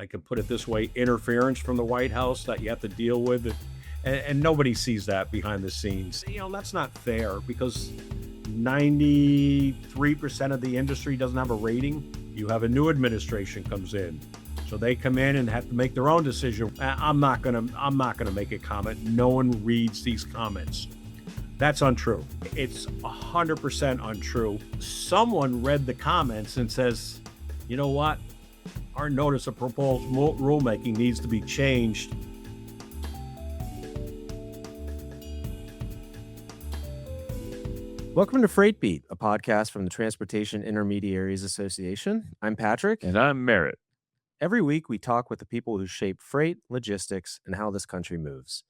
I could put it this way, interference from the White House that you have to deal with. And nobody sees that behind the scenes. That's not fair because 93% of the industry doesn't have a rating. You have a new administration comes in. So they come in and have to make their own decision. I'm not gonna make a comment. No one reads these comments. That's untrue. It's 100% untrue. Someone read the comments and says, you know what? Our notice of proposed rulemaking needs to be changed. Welcome to Freight Beat, a podcast from the Transportation Intermediaries Association. I'm Patrick. And I'm Merritt. Every week, we talk with the people who shape freight, logistics, and how this country moves.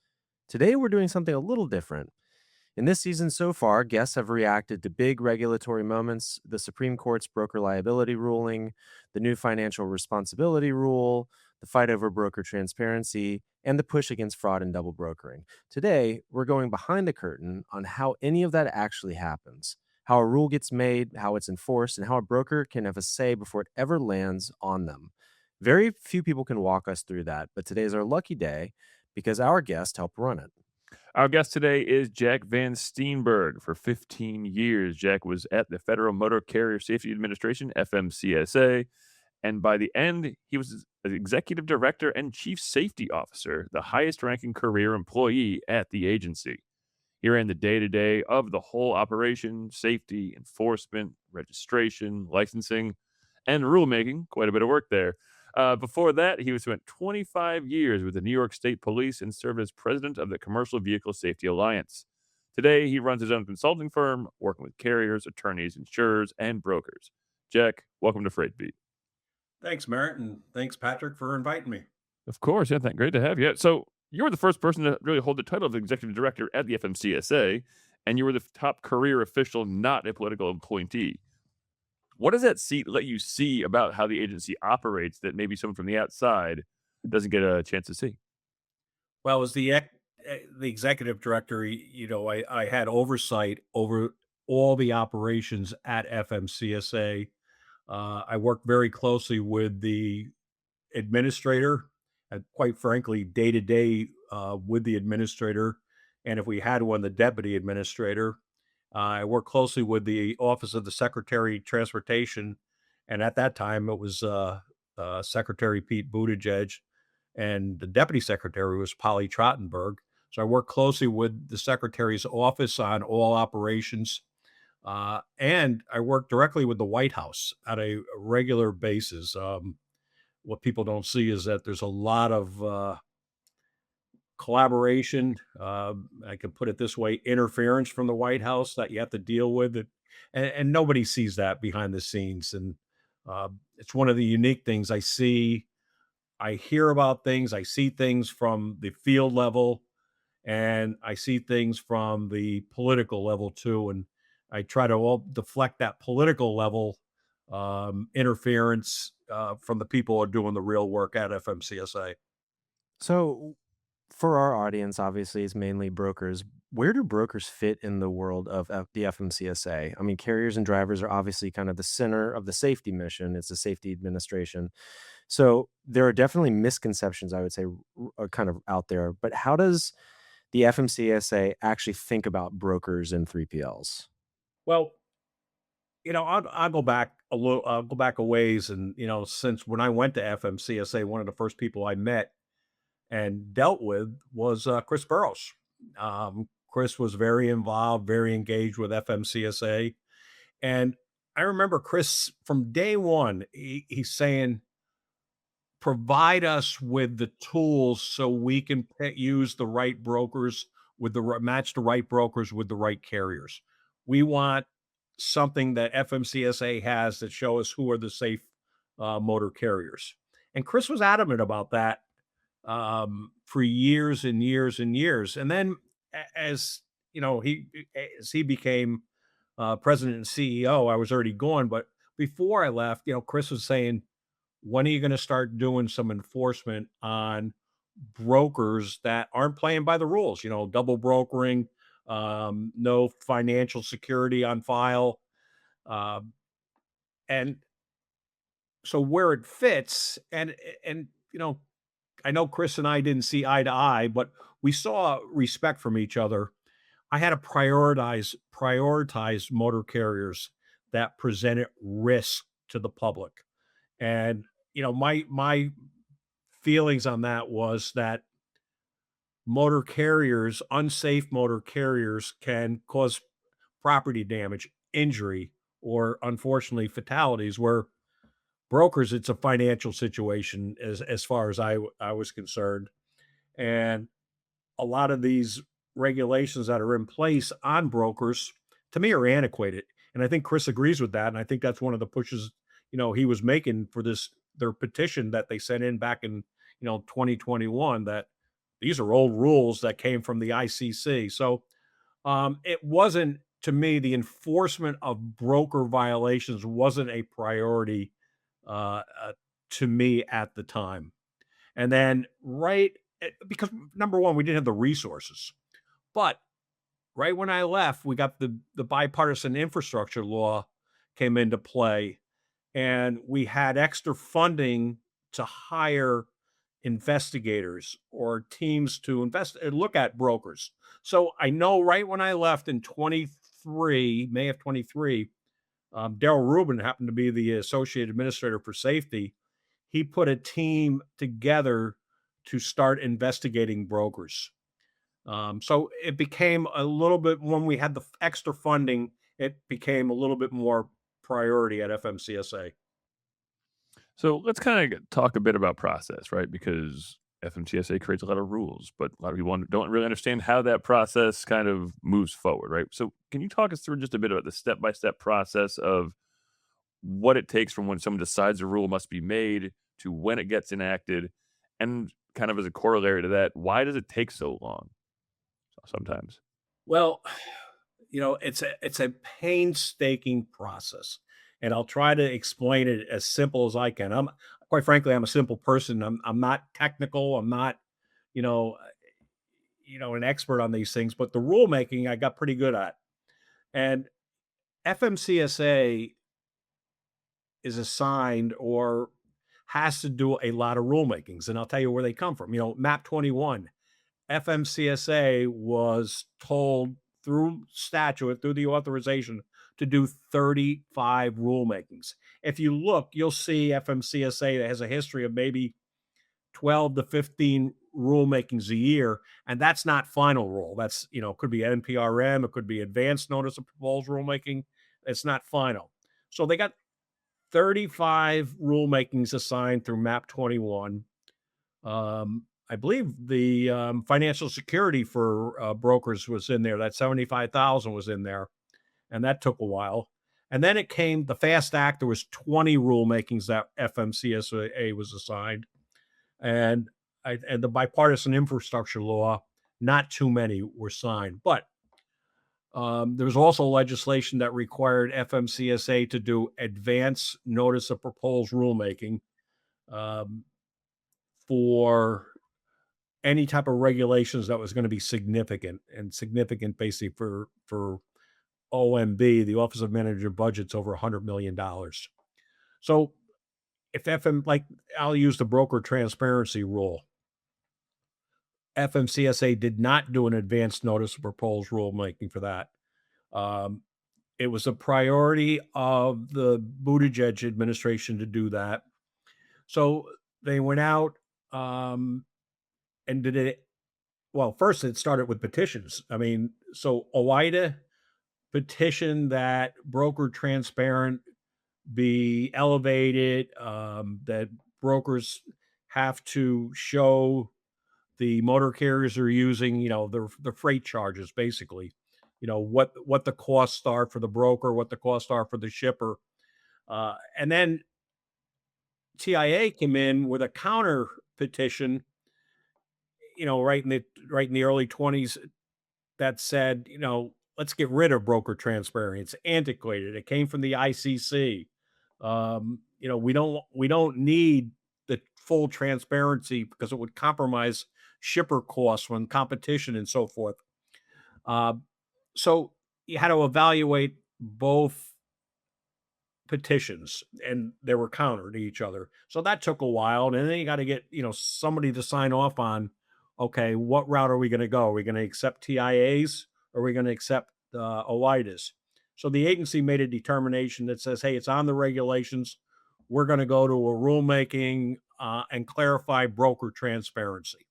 Today, we're doing something a little different. In this season so far, guests have reacted to big regulatory moments, the Supreme Court's broker liability ruling, the new financial responsibility rule, the fight over broker transparency, and the push against fraud and double brokering. Today, we're going behind the curtain on how any of that actually happens, how a rule gets made, how it's enforced, and how a broker can have a say before it ever lands on them. Very few people can walk us through that, but today is our lucky day because our guest helped run it. Our guest today is Jack Van Steenburg. For 15 years, Jack was at the Federal Motor Carrier Safety Administration, FMCSA, and by the end, he was an executive director and chief safety officer, the highest-ranking career employee at the agency. He ran the day-to-day of the whole operation, safety, enforcement, registration, licensing, and rulemaking. Quite a bit of work there. Before that, he spent 25 years with the New York State Police and served as president of the Commercial Vehicle Safety Alliance. Today, he runs his own consulting firm, working with carriers, attorneys, insurers, and brokers. Jack, welcome to Freight Beat. Thanks, Merritt, and thanks, Patrick, for inviting me. Of course, yeah, great to have you. So you were the first person to really hold the title of executive director at the FMCSA, and you were the top career official, not a political appointee. What does that seat let you see about how the agency operates that maybe someone from the outside doesn't get a chance to see? Well, as the executive director, I had oversight over all the operations at FMCSA. I worked very closely with the administrator, and quite frankly, day to day with the administrator, and if we had one, the deputy administrator. I worked closely with the Office of the Secretary of Transportation, and at that time it was Secretary Pete Buttigieg, and the Deputy Secretary was Polly Trottenberg. So I worked closely with the Secretary's office on all operations, and I worked directly with the White House on a regular basis. What people don't see is that there's a lot of collaboration. I could put it this way, interference from the White House that you have to deal with. And nobody sees that behind the scenes. And it's one of the unique things I see. I hear about things. I see things from the field level, and I see things from the political level too. And I try to all deflect that political level interference from the people who are doing the real work at FMCSA. So, for our audience, obviously, it's mainly brokers. Where do brokers fit in the world of the FMCSA? I mean, carriers and drivers are obviously kind of the center of the safety mission. It's a safety administration. So there are definitely misconceptions, I would say, are kind of out there. But how does the FMCSA actually think about brokers and 3PLs? Well, I'll go back a little. I'll go back a ways, and since when I went to FMCSA, one of the first people I met and dealt with was Chris Burrows. Chris was very involved, very engaged with FMCSA, and I remember Chris from day one. He's saying, "Provide us with the tools so we can use the right brokers match the right brokers with the right carriers. We want something that FMCSA has that show us who are the safe motor carriers." And Chris was adamant about that for years and years and years. And then as he became president and CEO, I was already gone. But before I left, Chris was saying, when are you going to start doing some enforcement on brokers that aren't playing by the rules? Double brokering, no financial security on file. And So where it fits, and I know Chris and I didn't see eye to eye, but we saw respect from each other. I had to prioritize motor carriers that presented risk to the public. And my feelings on that was that unsafe motor carriers can cause property damage, injury, or unfortunately fatalities where brokers, it's a financial situation as far as I was concerned. And a lot of these regulations that are in place on brokers, to me, are antiquated. And I think Chris agrees with that. And I think that's one of the pushes, he was making for their petition that they sent in back in, 2021, that these are old rules that came from the ICC. So it wasn't, to me, the enforcement of broker violations wasn't a priority to me at the time. And then, because number one, we didn't have the resources. But right when I left, we got the bipartisan infrastructure law came into play, and we had extra funding to hire investigators or teams to invest and look at brokers. So I know right when I left in 23, May of 23, Daryl Rubin happened to be the associate administrator for safety. He put a team together to start investigating brokers. So it became a little bit, when we had the extra funding, it became a little bit more priority at FMCSA. So let's kind of talk a bit about process, right? Because FMCSA creates a lot of rules, but a lot of people don't really understand how that process kind of moves forward, right? So can you talk us through just a bit about the step by step process of what it takes from when someone decides a rule must be made to when it gets enacted? And kind of as a corollary to that, why does it take so long sometimes? Well, it's a painstaking process, and I'll try to explain it as simple as I can. Quite frankly, I'm a simple person. I'm not technical. I'm not, you know, an expert on these things, but the rulemaking I got pretty good at. And FMCSA is assigned or has to do a lot of rulemakings, and I'll tell you where they come from. MAP 21, FMCSA was told through statute, through the authorization, to do 35 rulemakings. If you look, you'll see FMCSA that has a history of maybe 12 to 15 rulemakings a year, and that's not final rule. That's, could be NPRM, it could be advanced notice of proposed rulemaking. It's not final. So they got 35 rulemakings assigned through MAP 21. I believe the financial security for brokers was in there. That 75,000 was in there, and that took a while. And then it came the FAST Act. There was 20 rulemakings that FMCSA was assigned, and and the bipartisan infrastructure law. Not too many were signed, but there was also legislation that required FMCSA to do advance notice of proposed rulemaking um, for any type of regulations that was going to be significant, and significant basically for OMB, the Office of Manager Budget's over $100 million. So if FM, like, I'll use the broker transparency rule. FMCSA did not do an advance notice of proposed rulemaking for that. Um, it was a priority of the Buttigieg administration to do that. So they went out and did it. Well, first it started with petitions. I mean, so OIDA petitioned that broker transparent be elevated, that brokers have to show the motor carriers are using, the freight charges, basically, what the costs are for the broker, what the costs are for the shipper. And then TIA came in with a counter petition, right in the early 20s, that said, let's get rid of broker transparency. It's antiquated. It came from the ICC. We don't need the full transparency because it would compromise shipper costs when competition and so forth. Uh, so you had to evaluate both petitions, and they were counter to each other. So that took a while. And then you got to get, somebody to sign off on, okay, what route are we going to go? Are we going to accept TIAs, or are we going to accept OIDAs? So the agency made a determination that says, hey, it's on the regulations. We're going to go to a rulemaking and clarify broker transparency.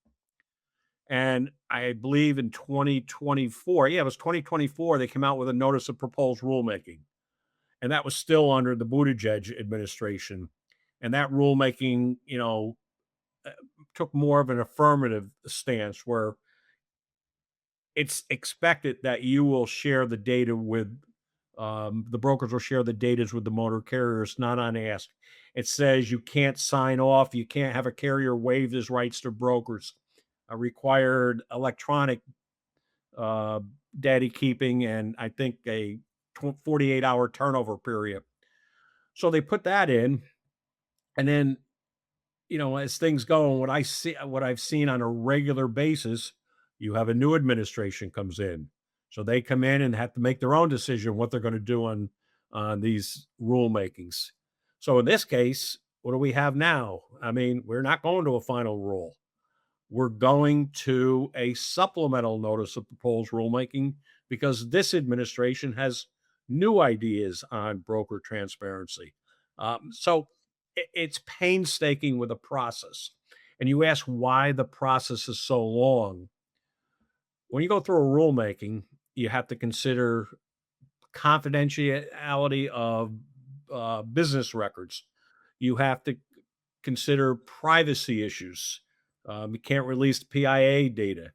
And I believe in 2024, it was 2024, they came out with a notice of proposed rulemaking. And that was still under the Buttigieg administration. And that rulemaking, took more of an affirmative stance, where it's expected that you will share the data with the brokers will share the data with the motor carriers, not unasked. It says you can't sign off, you can't have a carrier waive his rights to brokers, a required electronic uh, data keeping, and I think a 48-hour turnover period. So they put that in, and then as things go, and what I've seen on a regular basis, you have a new administration comes in. So they come in and have to make their own decision what they're going to do on these rulemakings. So in this case, what do we have now? I mean, we're not going to a final rule. We're going to a supplemental notice of proposed rulemaking, because this administration has new ideas on broker transparency. So it's painstaking with a process. And you ask why the process is so long. When you go through a rulemaking, you have to consider confidentiality of business records. You have to consider privacy issues. You can't release PIA data.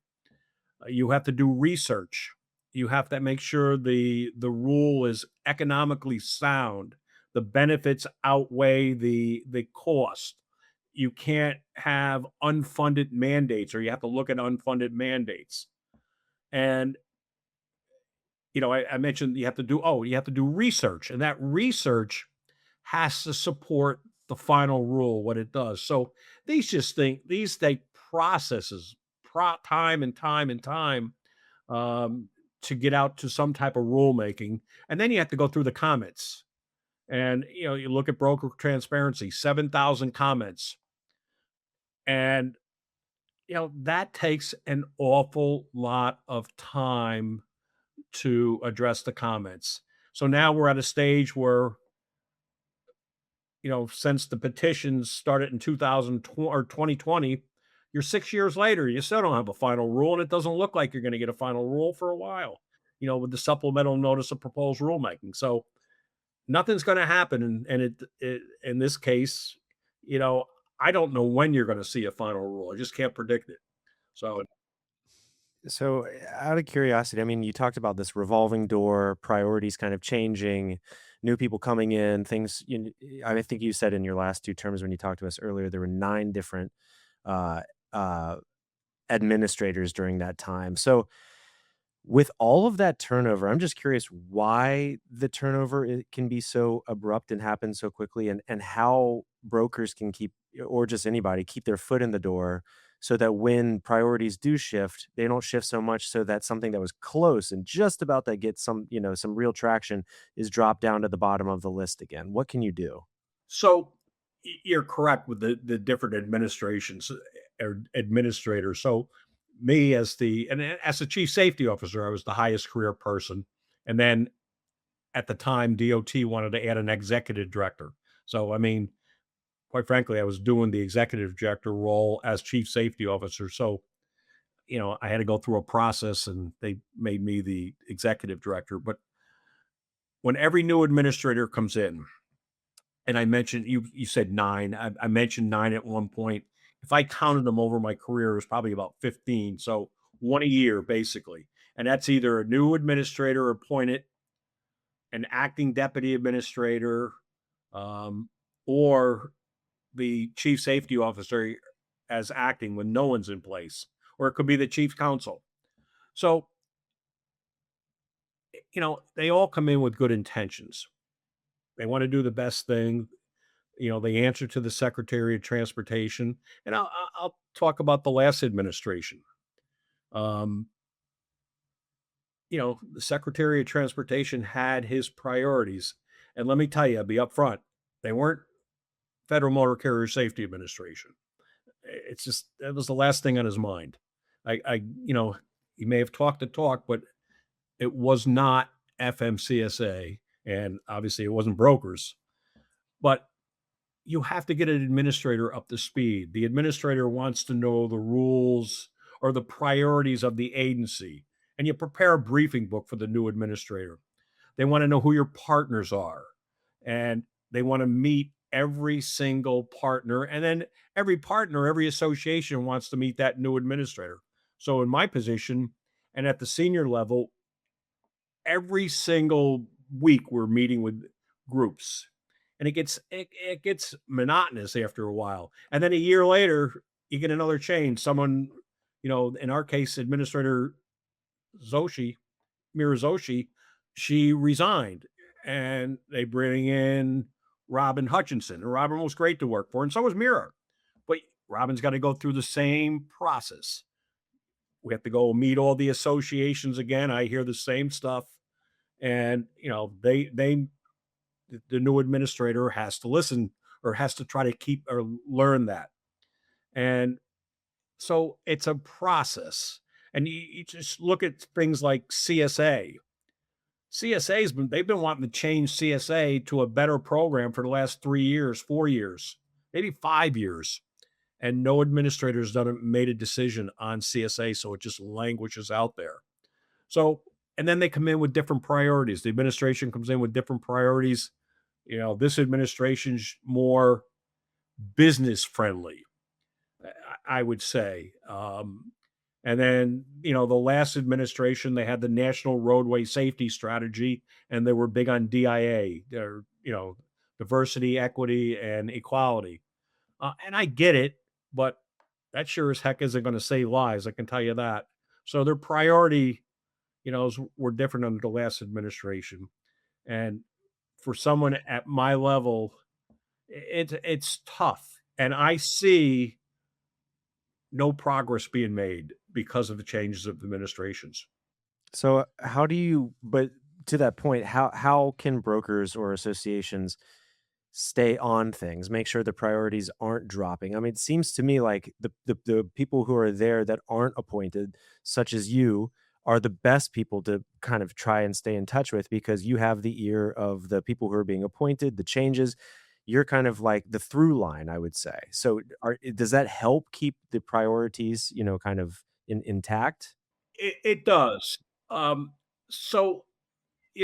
You have to do research. You have to make sure the rule is economically sound. The benefits outweigh the cost. You can't have unfunded mandates, or you have to look at unfunded mandates. And I mentioned you have to do research, and that research has to support the final rule, what it does. So these take processes, time and time and time, to get out to some type of rulemaking, and then you have to go through the comments. And you look at broker transparency, 7,000 comments, and that takes an awful lot of time to address the comments. So now we're at a stage where, since the petitions started in 2020 or 2020, you're 6 years later, you still don't have a final rule, and it doesn't look like you're going to get a final rule for a while, with the supplemental notice of proposed rulemaking. So nothing's going to happen. And it in this case, I don't know when you're going to see a final rule. I just can't predict it. So So, out of curiosity, I mean, you talked about this revolving door, priorities kind of changing, new people coming in, things. I think you said in your last two terms when you talked to us earlier, there were 9 different uh, uh, administrators during that time. So, with all of that turnover, I'm just curious why the turnover can be so abrupt and happen so quickly, and how brokers can keep, or just anybody, keep their foot in the door so that when priorities do shift, they don't shift so much so that something that was close and just about to get some real traction is dropped down to the bottom of the list again. What can you do? So you're correct with the different administrations or administrators. So me as the chief safety officer, I was the highest career person. And then at the time, DOT wanted to add an executive director. So, I mean, quite frankly, I was doing the executive director role as chief safety officer. So, I had to go through a process, and they made me the executive director. But when every new administrator comes in, and I mentioned you said 9. I mentioned 9 at one point. If I counted them over my career, it was probably about 15. So one a year, basically. And that's either a new administrator appointed, an acting deputy administrator, or the chief safety officer as acting when no one's in place, or it could be the chief counsel. So, they all come in with good intentions. They want to do the best thing. They answer to the Secretary of Transportation. And I'll talk about the last administration. Um, the Secretary of Transportation had his priorities, And let me tell you, I'll be upfront, they weren't Federal Motor Carrier Safety Administration. It's just that was the last thing on his mind. He may have talked the talk, but it was not FMCSA, and obviously it wasn't brokers. But you have to get an administrator up to speed. The administrator wants to know the rules or the priorities of the agency, and you prepare a briefing book for the new administrator. They want to know who your partners are, and they want to meet every single partner. And then every partner, every association wants to meet that new administrator. So, in my position and at the senior level, every single week we're meeting with groups, and it gets monotonous after a while. And then a year later, you get another change. Someone, in our case, Administrator Zoshi, Mirazoshi, she resigned, and they bring in Robin Hutchinson. And Robin was great to work for, and so was Mira. But Robin's got to go through the same process. We have to go meet all the associations again. I hear the same stuff, and the new administrator has to listen or has to try to keep or learn that. And so it's a process. And you just look at things like CSA. They've been wanting to change CSA to a better program for the last 3 years, 4 years, maybe 5 years. And no administrator's made a decision on CSA. So it just languishes out there. So, and then they come in with different priorities. The administration comes in with different priorities. This administration's more business friendly, I would say. And then, the last administration, they had the National Roadway Safety Strategy, and they were big on DIA, diversity, equity, and equality. And I get it, but that sure as heck isn't going to save lives. I can tell you that. So their priority, were different under the last administration. And for someone at my level, it's tough. And I see no progress being made because of the changes of administrations. So but to that point, how can brokers or associations stay on things, make sure the priorities aren't dropping? I mean, it seems to me like the people who are there that aren't appointed, such as you, are the best people to kind of try and stay in touch with, because you have the ear of the people who are being appointed, the changes. You're kind of like the through line, I would say. So does that help keep the priorities, kind of intact? It does. So,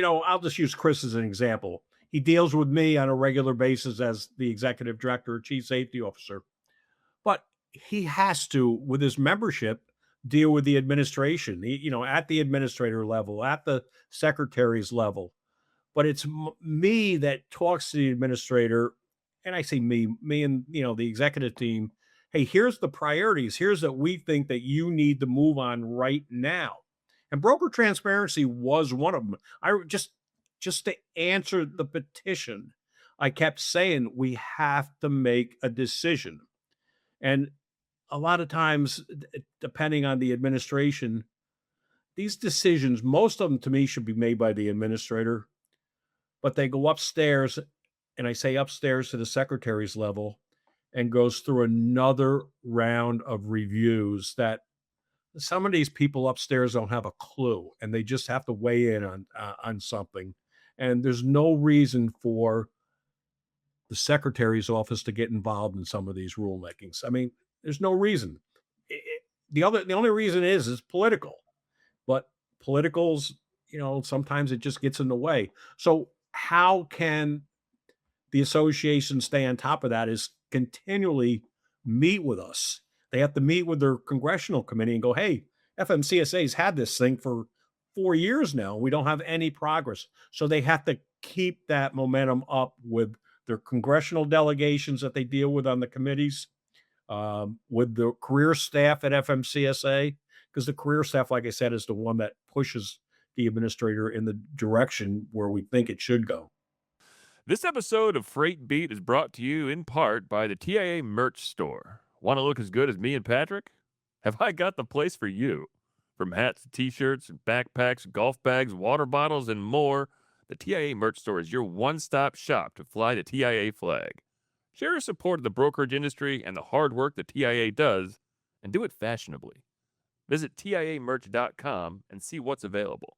I'll just use Chris as an example. He deals with me on a regular basis as the executive director or chief safety officer, but he has to, with his membership, deal with the administration, at the administrator level, at the secretary's level. But it's me that talks to the administrator, and I say me and the executive team. Hey, here's the priorities. Here's that we think that you need to move on right now. And broker transparency was one of them. I just to answer the petition, I kept saying we have to make a decision. And a lot of times, depending on the administration, these decisions, most of them to me should be made by the administrator, but they go upstairs, and I say upstairs to the secretary's level, and goes through another round of reviews that some of these people upstairs don't have a clue, and they just have to weigh in on something. And there's no reason for the secretary's office to get involved in some of these rulemakings. I mean, there's no reason. The only reason is political, but politicals, sometimes it just gets in the way. So how can the association stay on top of that? Is continually meet with us. They have to meet with their congressional committee and go, hey, FMCSA's had this thing for 4 years now. We don't have any progress. So they have to keep that momentum up with their congressional delegations that they deal with on the committees, with the career staff at FMCSA, because the career staff, like I said, is the one that pushes the administrator in the direction where we think it should go. This episode of Freight Beat is brought to you in part by the TIA merch store. Want to look as good as me and Patrick? Have I got the place for you? From hats to t-shirts, backpacks, golf bags, water bottles, and more, The TIA merch store is your one-stop shop to fly the TIA flag. Share your support of the brokerage industry and the hard work the TIA does, and do it fashionably. Visit TIAmerch.com and see what's available.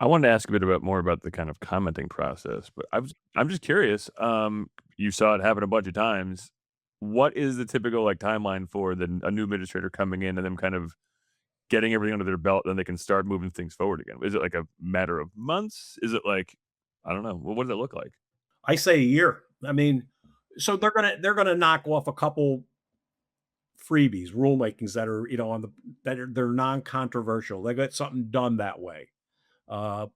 I wanted to ask a bit more about the kind of commenting process, but I'm just curious. You saw it happen a bunch of times. What is the typical timeline for a new administrator coming in and them kind of getting everything under their belt, then they can start moving things forward again? Is it like a matter of months? Is it I don't know. What does it look like? I say a year. I mean, so they're gonna knock off a couple freebies, rulemakings that are on they're non-controversial. They got something done that way. But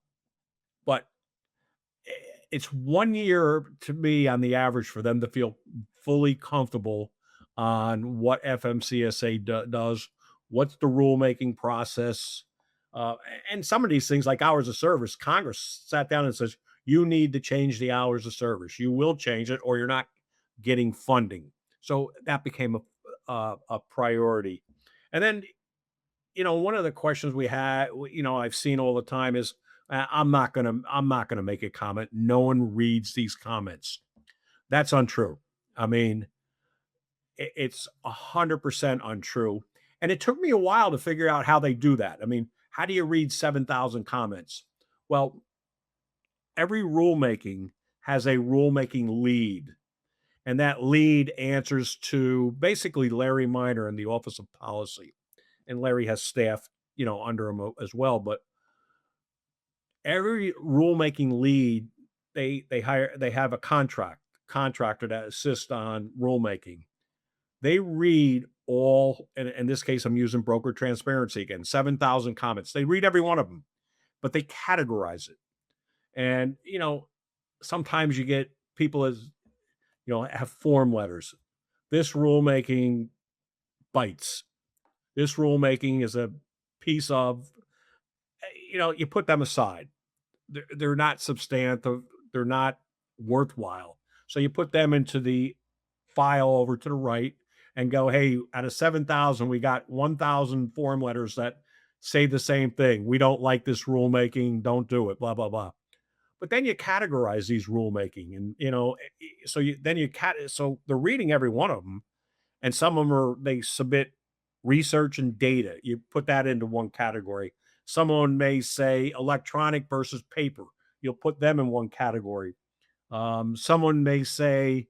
it's 1 year to me on the average for them to feel fully comfortable on what FMCSA does, what's the rulemaking process, uh, and some of these things like hours of service. Congress sat down and says you need to change the hours of service. You will change it, or you're not getting funding. So that became a priority. And then one of the questions we had, I've seen all the time is, I'm not gonna make a comment. No one reads these comments. That's untrue. I mean, it's 100% untrue. And it took me a while to figure out how they do that. I mean, how do you read 7,000 comments? Well, every rulemaking has a rulemaking lead, and that lead answers to basically Larry Minor in the Office of Policy. And Larry has staff, under him as well. But every rulemaking lead, they have a contractor that assists on rulemaking. They read all, and in this case, I'm using broker transparency again, 7,000 comments. They read every one of them, but they categorize it. And sometimes you get people have form letters. This rulemaking bites. This rulemaking is a piece of, you put them aside. They're not substantive. They're not worthwhile. So you put them into the file over to the right and go, hey, out of 7,000, we got 1,000 form letters that say the same thing. We don't like this rulemaking. Don't do it, blah, blah, blah. But then you categorize these rulemaking and, so they're reading every one of them. And some of them they submit research and data. You put that into one category. Someone may say electronic versus paper. You'll put them in one category. Someone may say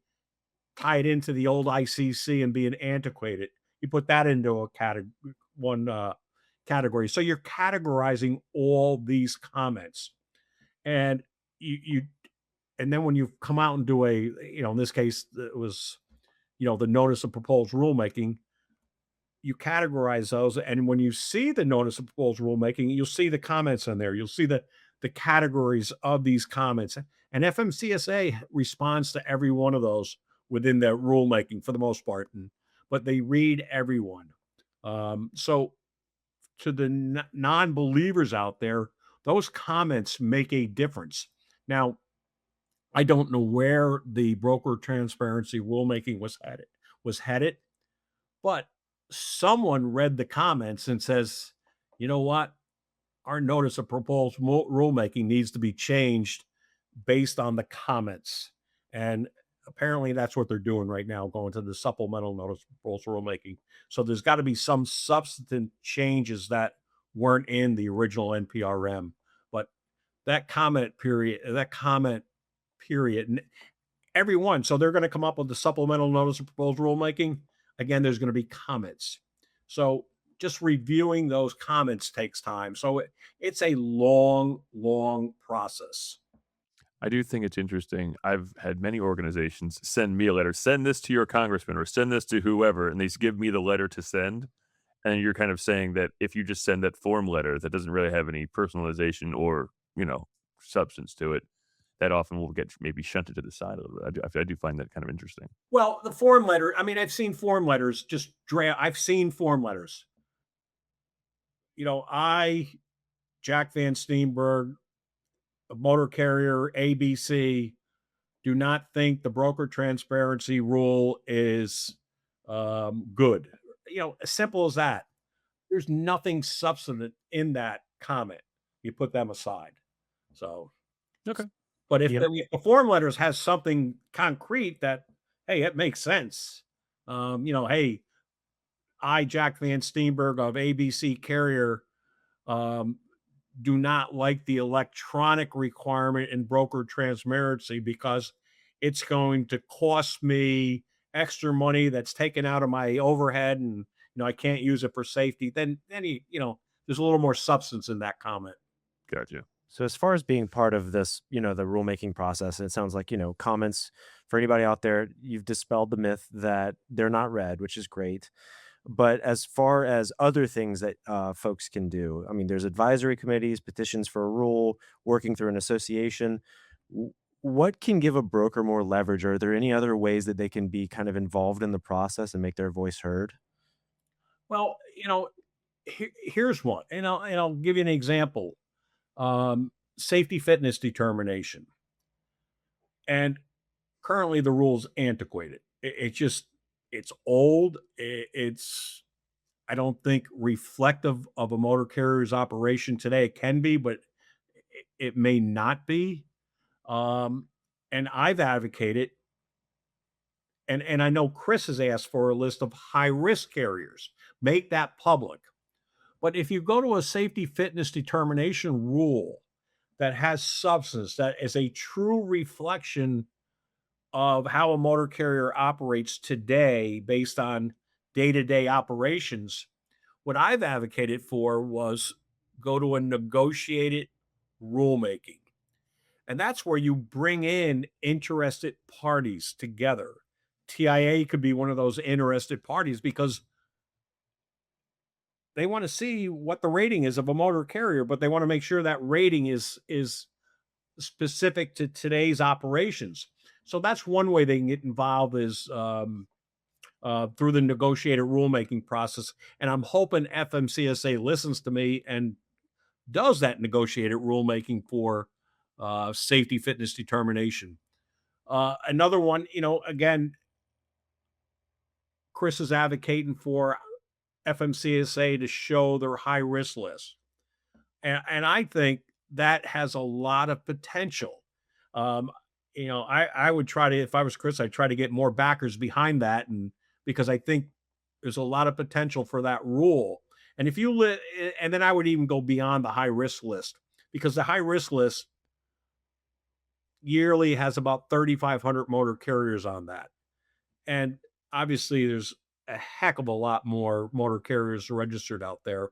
tied into the old ICC and being antiquated. You put that into a category. So you're categorizing all these comments, and you and then when you come out and do in this case, it was the notice of proposed rulemaking. You categorize those, and when you see the notice of proposed rulemaking, you'll see the comments in there. You'll see the categories of these comments, and FMCSA responds to every one of those within their rulemaking for the most part, but they read everyone. So to the non-believers out there, those comments make a difference. Now, I don't know where the broker transparency rulemaking was headed, but someone read the comments and says, you know what? Our notice of proposed rulemaking needs to be changed based on the comments. And apparently that's what they're doing right now, going to the supplemental notice of proposed rulemaking. So there's got to be some substantive changes that weren't in the original NPRM. But that comment period, everyone. So they're going to come up with the supplemental notice of proposed rulemaking. Again, there's going to be comments. So just reviewing those comments takes time. So it's a long, long process. I do think it's interesting. I've had many organizations send me a letter, send this to your congressman or send this to whoever, and they give me the letter to send. And you're kind of saying that if you just send that form letter that doesn't really have any personalization or, substance to it, that often will get maybe shunted to the side a little bit. I do find that kind of interesting. Well, the form letter, I mean, I've seen form letters I've seen form letters. Jack Van Steenburg, a motor carrier, ABC, do not think the broker transparency rule is good. As simple as that. There's nothing substantive in that comment. You put them aside. So, Okay. but if You the, know, if the form letters has something concrete that, hey, it makes sense. Hey, I, Jack Van Steenburg of ABC Carrier, um, do not like the electronic requirement in broker transparency because it's going to cost me extra money that's taken out of my overhead, and I can't use it for safety. Then there's a little more substance in that comment. Gotcha. so as far as being part of this, the rulemaking process, it sounds like, comments for anybody out there, you've dispelled the myth that they're not read, which is great. But as far as other things that folks can do, I mean, there's advisory committees, petitions for a rule, working through an association. What can give a broker more leverage? Are there any other ways that they can be kind of involved in the process and make their voice heard? Well, here's one, and I'll give you an example. Safety fitness determination, and currently the rules antiquated. It's old. It's I don't think reflective of a motor carrier's operation today. It can be, but it may not be. Um, and I've advocated, and I know Chris has asked for a list of high risk carriers. Make that public. But if you go to a safety fitness determination rule that has substance, that is a true reflection of how a motor carrier operates today based on day to day operations, what I've advocated for was go to a negotiated rulemaking. And that's where you bring in interested parties together. TIA could be one of those interested parties because they want to see what the rating is of a motor carrier, but they want to make sure that rating is specific to today's operations. So that's one way they can get involved is through the negotiated rulemaking process. And I'm hoping FMCSA listens to me and does that negotiated rulemaking for safety fitness determination. Another one, again, Chris is advocating for FMCSA to show their high risk list. And I think that has a lot of potential. Um, I would try to, if I was Chris, I'd try to get more backers behind that, and because I think there's a lot of potential for that rule. And if you and then I would even go beyond the high risk list, because the high risk list yearly has about 3,500 motor carriers on that, and obviously there's a heck of a lot more motor carriers registered out there.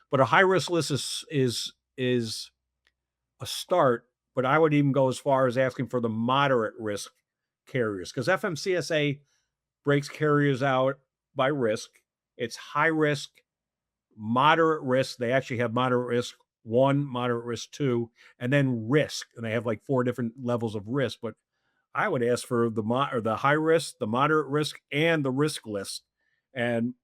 But a high risk list is a start, but I would even go as far as asking for the moderate risk carriers, because FMCSA breaks carriers out by risk. It's high risk, moderate risk. They actually have moderate risk one, moderate risk two, and then risk. And they have like four different levels of risk. But I would ask for the high risk, the moderate risk, and the risk list. And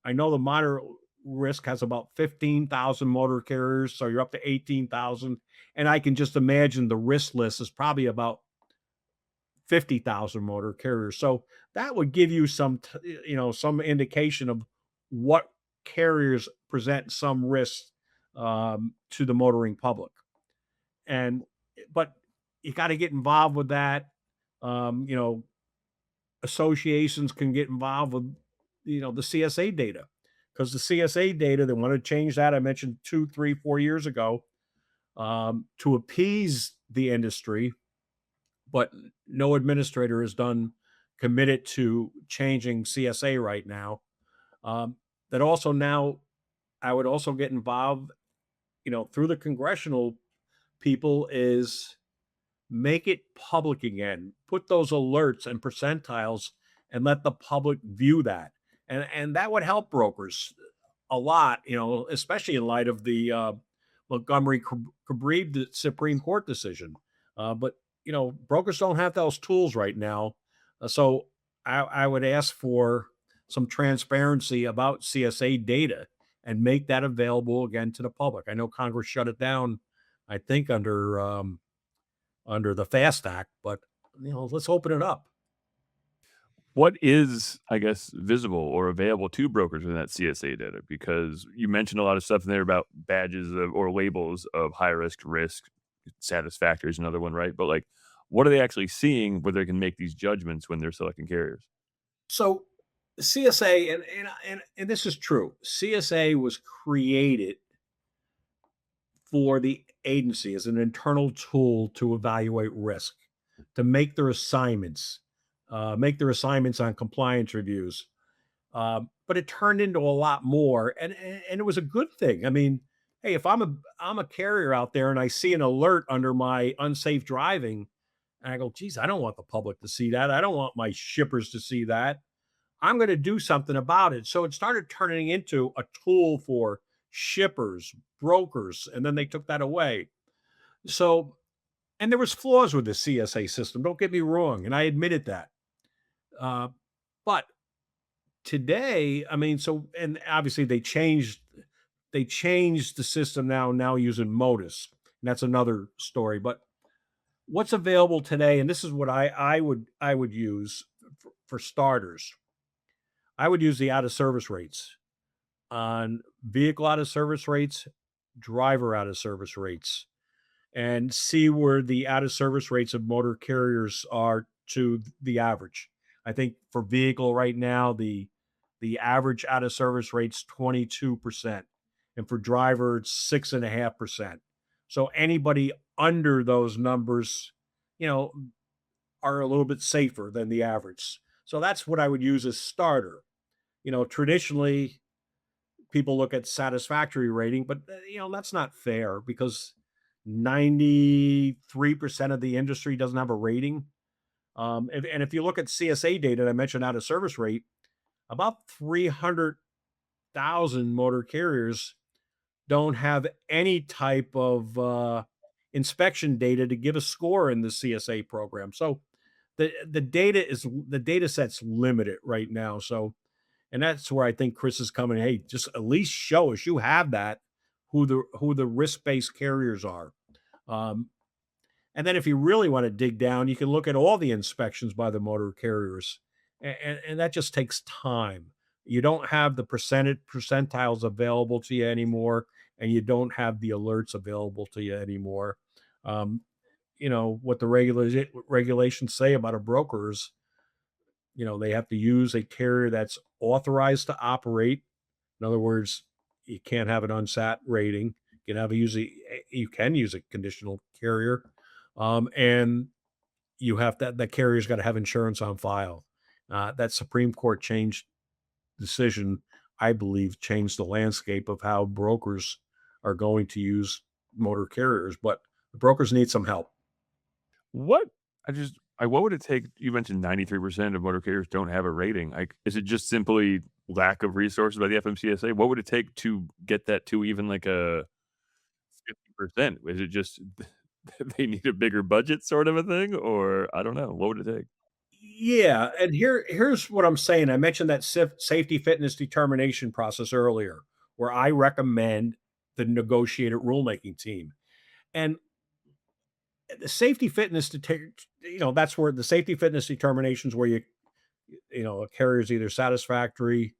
I know the moderate risk has about 15,000 motor carriers, so you're up to 18,000. And I can just imagine the risk list is probably about 50,000 motor carriers. So that would give you some indication of what carriers present some risk to the motoring public. And but you got to get involved with that. Um, you know, Associations can get involved with the CSA data, because the CSA data, they want to change that. I mentioned 2, 3, 4 years ago, to appease the industry, but no administrator is done committed to changing CSA right now. That also now I would also get involved, through the congressional people, is make it public again. Put those alerts and percentiles and let the public view that. And that would help brokers a lot, especially in light of the Montgomery Cabrib Supreme Court decision. But brokers don't have those tools right now. So I would ask for some transparency about CSA data and make that available again to the public. I know Congress shut it down, I think under the FAST Act, but let's open it up. What is, I guess, visible or available to brokers in that CSA data? Because you mentioned a lot of stuff in there about badges or labels of high risk, satisfactory is another one, right? But like, what are they actually seeing where they can make these judgments when they're selecting carriers? So CSA, and this is true. CSA was created for the agency as an internal tool to evaluate risk, to make their assignments on compliance reviews. But it turned into a lot more, and it was a good thing. I mean, hey, if I'm a carrier out there and I see an alert under my unsafe driving, and I go, geez, I don't want the public to see that. I don't want my shippers to see that. I'm going to do something about it. So it started turning into a tool for shippers, brokers, and then they took that away. So, and there was flaws with the CSA system. Don't get me wrong, and I admitted that. Uh, but today, I mean, so and obviously they changed the system now using Motus. And that's another story. But what's available today, and this is what I would use for starters. I would use the out of service rates on vehicle out of service rates, driver out of service rates, and see where the out of service rates of motor carriers are to the average. I think for vehicle right now, the average out of service rate's 22%. And for driver, it's 6.5%. So anybody under those numbers, you know, are a little bit safer than the average. So that's what I would use as starter. Traditionally, people look at satisfactory rating, but that's not fair because 93% of the industry doesn't have a rating. And if you look at CSA data, and I mentioned out of service rate, about 300,000 motor carriers don't have any type of inspection data to give a score in the CSA program. So the data set's limited right now. So, and that's where I think Chris is coming. Hey, just at least show us you have that, who the risk based carriers are. Um, and then if you really want to dig down, you can look at all the inspections by the motor carriers. And that just takes time. You don't have the percentiles available to you anymore, and you don't have the alerts available to you anymore. Um, what the regulations say about a broker is, they have to use a carrier that's authorized to operate. In other words, you can't have an unsat rating. You can use a conditional carrier, and you have that carrier's got to have insurance on file. That Supreme Court decision, I believe, changed the landscape of how brokers are going to use motor carriers. But the brokers need some help. What what would it take? You mentioned 93% of motor carriers don't have a rating. Like, is it just simply lack of resources by the FMCSA? What would it take to get that to even like a 50%? Is it just they need a bigger budget sort of a thing? Or I don't know. What would it take? Yeah, and here's what I'm saying. I mentioned that safety fitness determination process earlier, where I recommend the negotiated rulemaking team. And the safety fitness that's where the safety fitness determinations where a carrier is either satisfactory,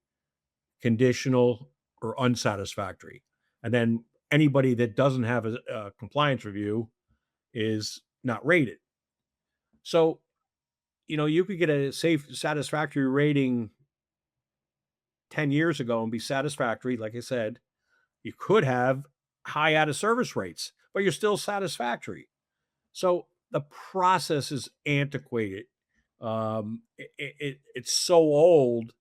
conditional, or unsatisfactory. And then anybody that doesn't have a compliance review is not rated. So, you could get a satisfactory rating 10 years ago and be satisfactory. Like I said, you could have high out of service rates, but you're still satisfactory. So the process is antiquated. It's so old.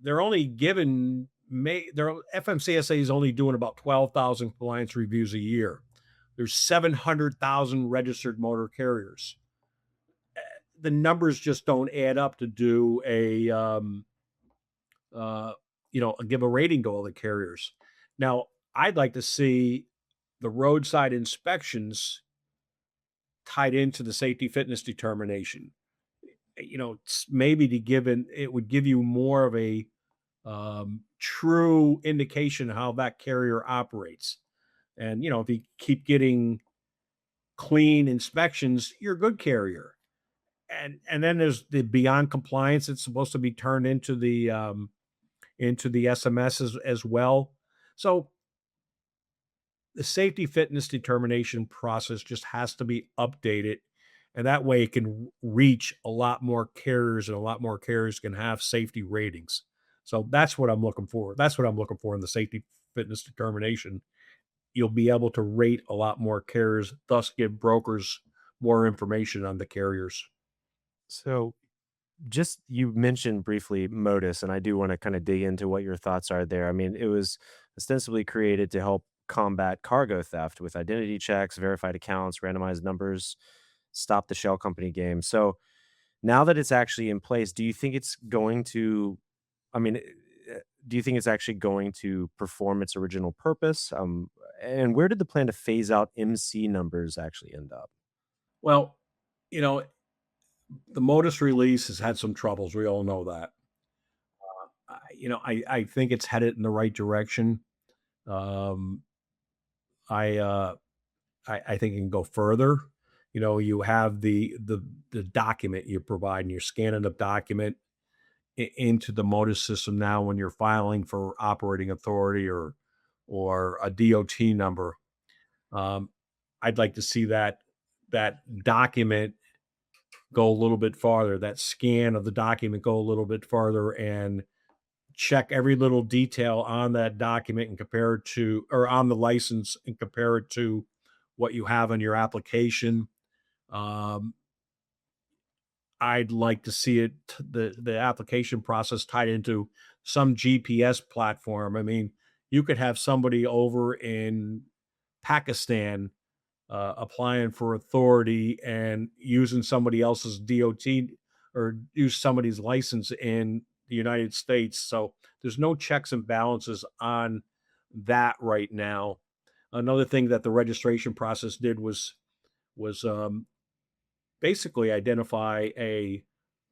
They're only given their FMCSA is only doing about 12,000 compliance reviews a year. There's 700,000 registered motor carriers. The numbers just don't add up to do give a rating to all the carriers. Now, I'd like to see the roadside inspections tied into the safety fitness determination. Maybe it would give you more of a true indication of how that carrier operates. And if you keep getting clean inspections, you're a good carrier. And then there's the beyond compliance. It's supposed to be turned into the SMS as well. So the safety fitness determination process just has to be updated. And that way it can reach a lot more carriers, and a lot more carriers can have safety ratings. So that's what I'm looking for. That's what I'm looking for in the safety fitness determination. You'll be able to rate a lot more carriers, thus give brokers more information on the carriers. So, just you mentioned briefly Motus, and I do want to kind of dig into what your thoughts are there. I mean, it was ostensibly created to help combat cargo theft with identity checks, verified accounts, randomized numbers, stop the shell company game. So, now that it's actually in place, do you think it's going to, I mean, do you think it's actually going to perform its original purpose? And where did the plan to phase out MC numbers actually end up? Well, you know, the Motus release has had some troubles. We all know that. I think it's headed in the right direction. Um, I, uh, I think it can go further. You have the document you provide, and you're scanning the document into the Motus system now when you're filing for operating authority or a DOT number. Um, I'd like to see that document go a little bit farther. That scan of the document go a little bit farther, and check every little detail on that document and compare it to, or on the license, and compare it to what you have on your application. Um, I'd like to see the application process tied into some GPS platform. I mean, you could have somebody over in Pakistan applying for authority and using somebody else's DOT, or use somebody's license in the United States. So there's no checks and balances on that right now. Another thing that the registration process did was basically identify a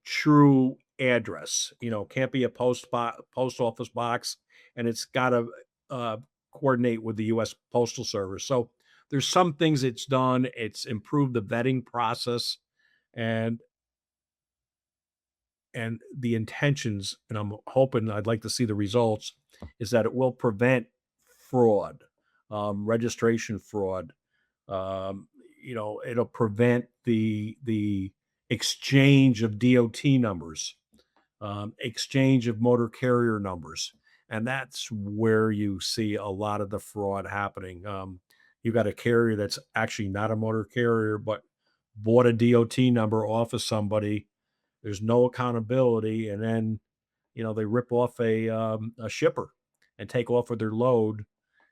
true address. Can't be a post office box, and it's got to uh, coordinate with the U.S. Postal Service. So there's some things it's done. It's improved the vetting process, and the intentions. And I'm hoping, I'd like to see the results, is that it will prevent fraud, registration fraud. Um, it'll prevent the exchange of DOT numbers, exchange of motor carrier numbers, and that's where you see a lot of the fraud happening. You got a carrier that's actually not a motor carrier, but bought a DOT number off of somebody. There's no accountability, and then they rip off a shipper and take off with their load,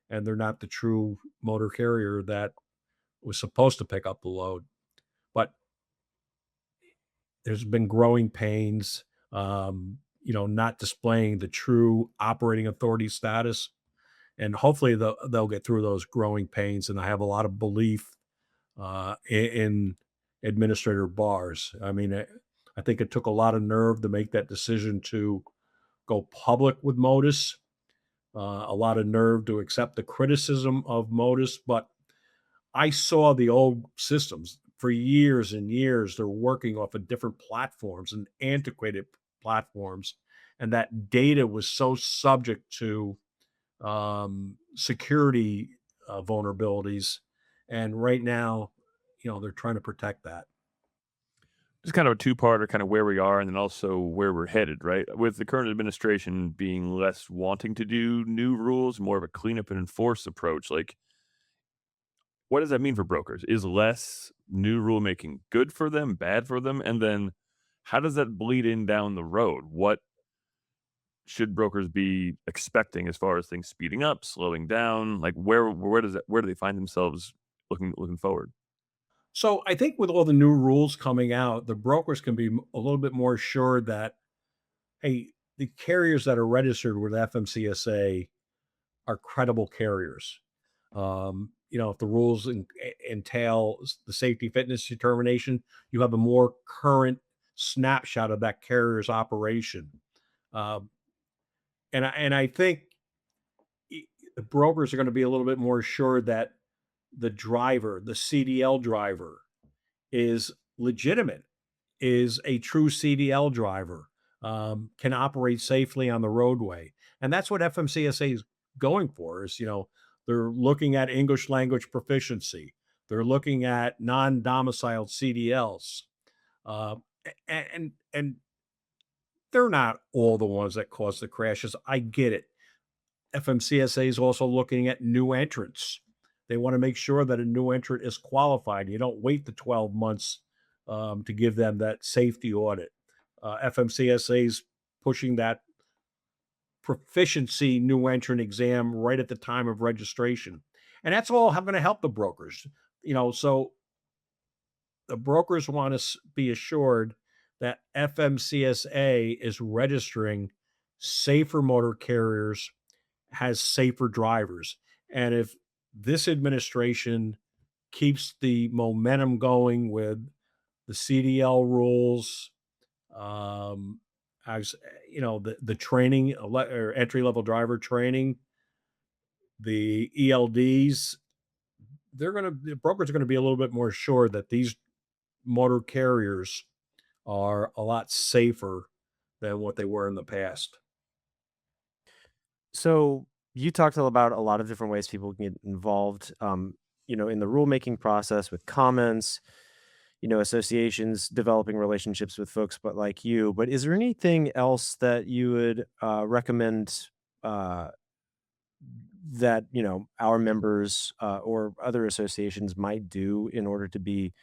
and they're not the true motor carrier that was supposed to pick up the load. But there's been growing pains, not displaying the true operating authority status. And hopefully they'll get through those growing pains. And I have a lot of belief in Administrator Bars. I mean, I think it took a lot of nerve to make that decision to go public with Motus, a lot of nerve to accept the criticism of Motus. But I saw the old systems for years and years. They're working off of different platforms and antiquated platforms, and that data was so subject to security vulnerabilities. And right now, they're trying to protect that. Just kind of a two-parter, kind of where we are and then also where we're headed, right? With the current administration being less wanting to do new rules, more of a cleanup and enforce approach, like what does that mean for brokers? Is less new rulemaking good for them, bad for them? And then how does that bleed in down the road? What should brokers be expecting as far as things speeding up, slowing down? Like where do they find themselves looking forward? So I think with all the new rules coming out, the brokers can be a little bit more assured that, hey, the carriers that are registered with FMCSA are credible carriers. If the rules entail the safety fitness determination, you have a more current snapshot of that carrier's operation. Um, and I think the brokers are going to be a little bit more assured that the driver, the CDL driver, is legitimate, is a true CDL driver, can operate safely on the roadway. And that's what FMCSA is going for, is, They're looking at English language proficiency. They're looking at non-domiciled CDLs. Uh, and they're not all the ones that cause the crashes. I get it. FMCSA is also looking at new entrants. They want to make sure that a new entrant is qualified. You don't wait the 12 months to give them that safety audit. FMCSA is pushing that proficiency new entrant exam right at the time of registration. And that's all going to help the brokers. So the brokers want to be assured that FMCSA is registering safer motor carriers, has safer drivers. And if this administration keeps the momentum going with the CDL rules, um, as the training or entry level driver training, the ELDs, the brokers are going to be a little bit more sure that these motor carriers are a lot safer than what they were in the past. So you talked about a lot of different ways people can get involved, in the rulemaking process with comments, associations developing relationships with folks, but like you. But is there anything else that you would recommend uh, that our members or other associations might do in order to be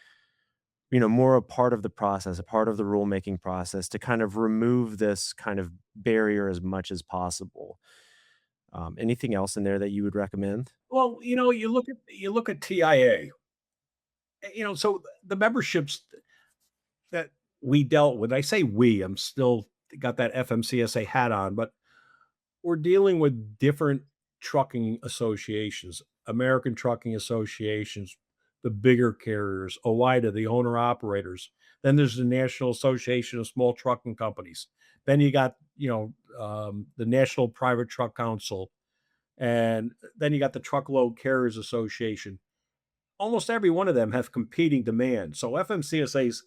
more a part of the process, a part of the rulemaking process, to kind of remove this kind of barrier as much as possible? Anything else in there that you would recommend? Well, you look at TIA. So the memberships that we dealt with, I say we, I'm still got that FMCSA hat on, but we're dealing with different trucking associations, American trucking associations, the bigger carriers, OIDA, the owner operators. Then there's the National Association of Small Trucking Companies. Then you got, the National Private Truck Council. And then you got the Truckload Carriers Association. Almost every one of them have competing demands. So FMCSA's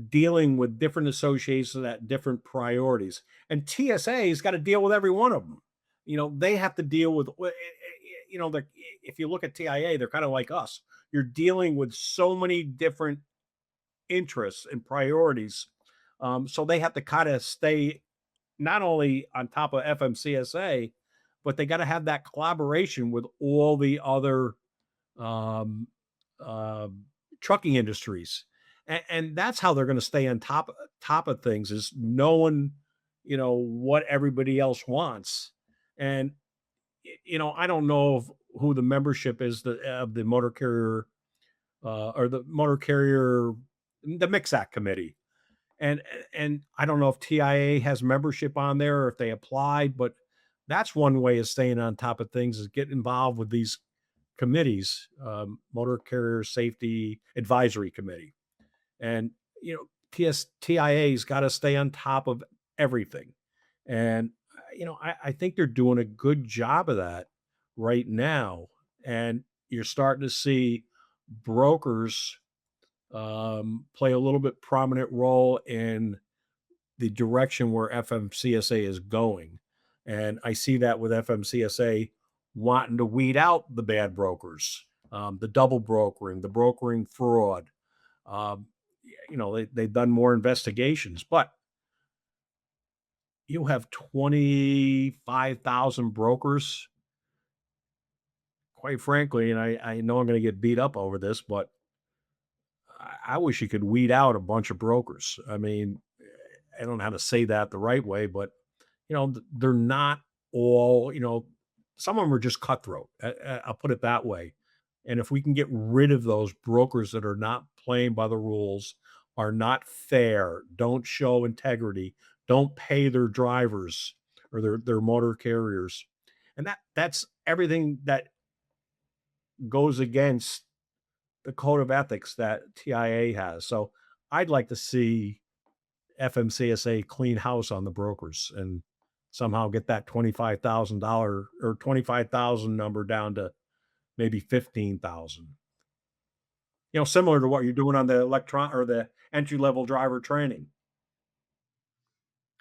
dealing with different associations at different priorities. And TSA's got to deal with every one of them. They have to deal with, if you look at TIA, they're kind of like us. You're dealing with so many different interests and priorities. So they have to kind of stay not only on top of FMCSA, but they got to have that collaboration with all the other um, uh, trucking industries, and that's how they're going to stay on top of things, is knowing what everybody else wants. And I don't know who the membership is of the motor carrier or the motor carrier the mix act committee, and I don't know if TIA has membership on there or if they applied, but that's one way of staying on top of things, is get involved with these committees, Motor Carrier Safety Advisory Committee. And, TIA's got to stay on top of everything. And, I think they're doing a good job of that right now. And you're starting to see brokers play a little bit prominent role in the direction where FMCSA is going. And I see that with FMCSA wanting to weed out the bad brokers, the double brokering, the brokering fraud. Um, they've done more investigations, but you have 25,000 brokers. Quite frankly, and I know I'm going to get beat up over this, but I wish you could weed out a bunch of brokers. I mean, I don't know how to say that the right way, but they're not all, some of them are just cutthroat. I'll put it that way. And if we can get rid of those brokers that are not playing by the rules, are not fair, don't show integrity, don't pay their drivers or their motor carriers, and that's everything that goes against the code of ethics that TIA has. So I'd like to see FMCSA clean house on the brokers and somehow get that $25,000 or 25,000 number down to maybe 15,000. Similar to what you're doing on the electron or the entry level driver training.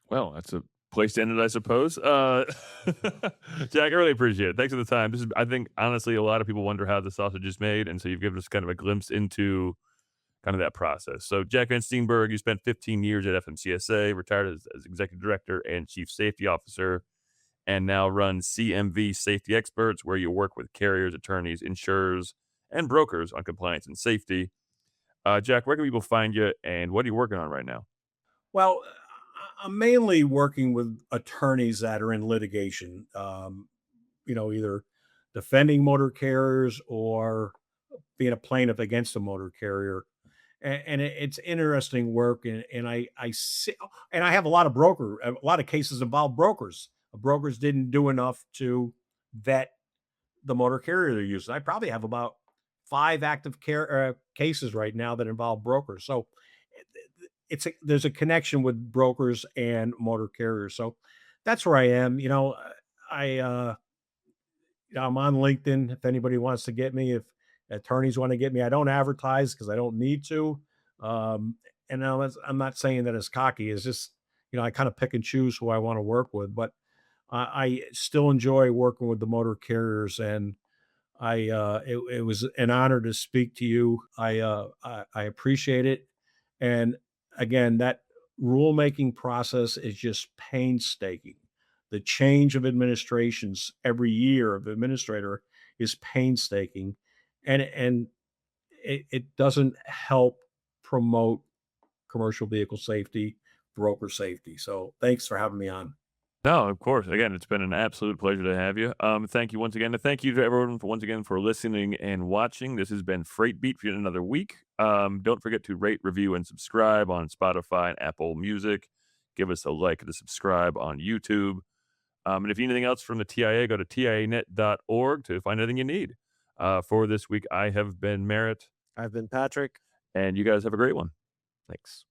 Well, that's a place to end it, I suppose. Jack, I really appreciate it. Thanks for the time. This is, I think, honestly, a lot of people wonder how the sausage is made, and so you've given us kind of a glimpse into kind of that process. So, Jack Van Steenburg, you spent 15 years at FMCSA, retired as executive director and chief safety officer, and now run CMV Safety Experts, where you work with carriers, attorneys, insurers, and brokers on compliance and safety. Jack, where can people find you, and what are you working on right now? Well, I'm mainly working with attorneys that are in litigation, either defending motor carriers or being a plaintiff against a motor carrier. And it's interesting work. And I see, and I have a lot of cases involve brokers. Brokers didn't do enough to vet the motor carrier they're using. I probably have about 5 active cases right now that involve brokers. So there's a connection with brokers and motor carriers. So that's where I am. I I'm on LinkedIn if anybody wants to get me. If attorneys want to get me, I don't advertise because I don't need to. Um, and now I'm not saying that it's cocky. It's just I kind of pick and choose who I want to work with. But I still enjoy working with the motor carriers, and it was an honor to speak to you. I appreciate it, and again, that rulemaking process is just painstaking. The change of administrations every year of administrator is painstaking, and it doesn't help promote commercial vehicle safety, broker safety. So, thanks for having me on. No, of course. Again, it's been an absolute pleasure to have you. Thank you once again. And thank you to everyone for once again for listening and watching. This has been Freight Beat for yet another week. Don't forget to rate, review, and subscribe on Spotify and Apple Music. Give us a like and a subscribe on YouTube. And if you need anything else from the TIA, go to tianet.org to find anything you need. For this week, I have been Merritt, I've been Patrick. and you guys have a great one. Thanks.